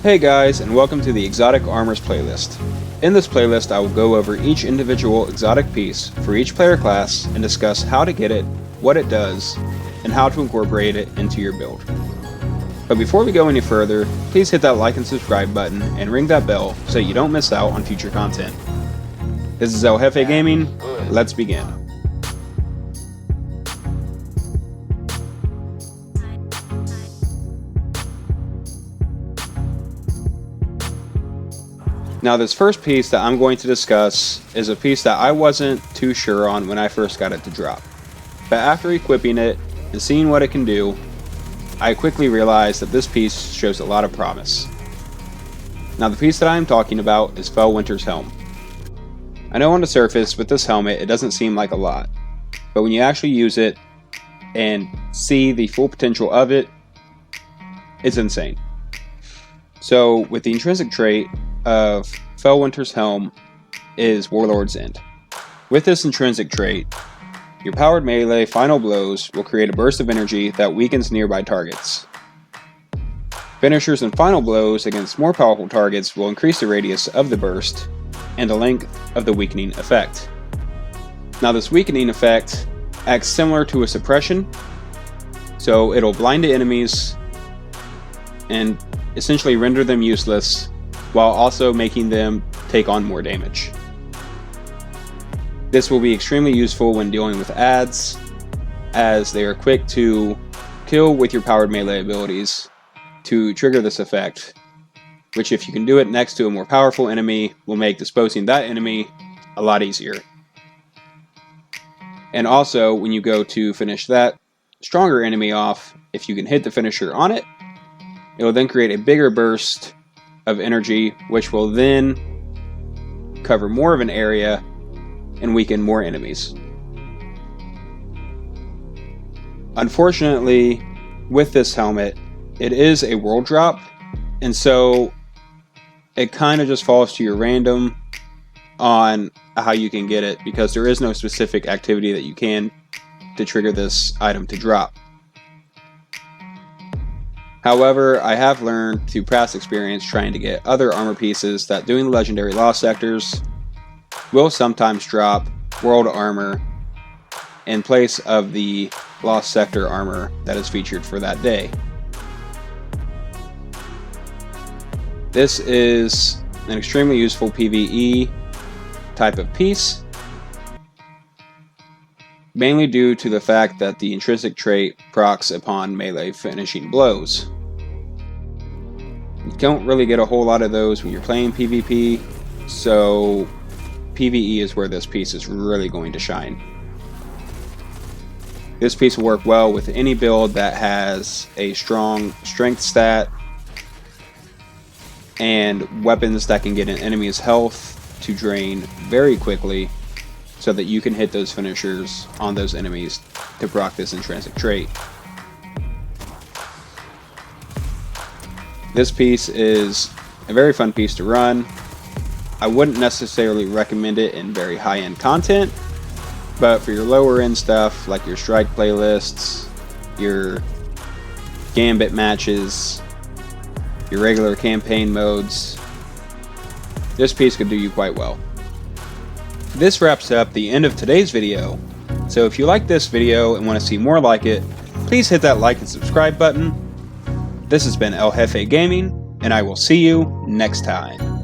Hey guys, and welcome to the Exotic Armors playlist. In this playlist I will go over each individual exotic piece for each player class and discuss how to get it, what it does, and how to incorporate it into your build. But before we go any further, please hit that like and subscribe button and ring that bell so you don't miss out on future content. This is El Jefe Gaming, let's begin. Now this first piece that I'm going to discuss is a piece that I wasn't too sure on when I first got it to drop. But after equipping it and seeing what it can do, I quickly realized that this piece shows a lot of promise. Now the piece that I am talking about is Felwinter'shelm. I know on the surface with this helmet it doesn't seem like a lot, but when you actually use it and see the full potential of it, it's insane. So with the intrinsic trait of Felwinter'shelm is Warlord's End. With this intrinsic trait, your powered melee final blows will create a burst of energy that weakens nearby targets. Finishers and final blows against more powerful targets will increase the radius of the burst and the length of the weakening effect. Now this weakening effect acts similar to a suppression, so it'll blind the enemies and essentially render them useless while also making them take on more damage. This will be extremely useful when dealing with adds, as they are quick to kill with your powered melee abilities to trigger this effect, which if you can do it next to a more powerful enemy will make disposing that enemy a lot easier. And also when you go to finish that stronger enemy off, if you can hit the finisher on it, it will then create a bigger burst of energy, which will then cover more of an area and weaken more enemies. Unfortunately, with this helmet, it is a world drop, and so it kind of just falls to your random on how you can get it, because there is no specific activity that you can to trigger this item to drop. However, I have learned through past experience trying to get other armor pieces that doing legendary lost sectors will sometimes drop world armor in place of the lost sector armor that is featured for that day. This is an extremely useful PvE type of piece, mainly due to the fact that the intrinsic trait procs upon melee finishing blows. You don't really get a whole lot of those when you're playing PvP, so PvE is where this piece is really going to shine. This piece will work well with any build that has a strong strength stat and weapons that can get an enemy's health to drain very quickly, so that you can hit those finishers on those enemies to proc this intrinsic trait. This piece is a very fun piece to run. I wouldn't necessarily recommend it in very high-end content, but for your lower-end stuff like your strike playlists, your gambit matches, your regular campaign modes, this piece could do you quite well. This wraps up the end of today's video, so if you like this video and want to see more like it, please hit that like and subscribe button. This has been El Jefe Gaming, and I will see you next time.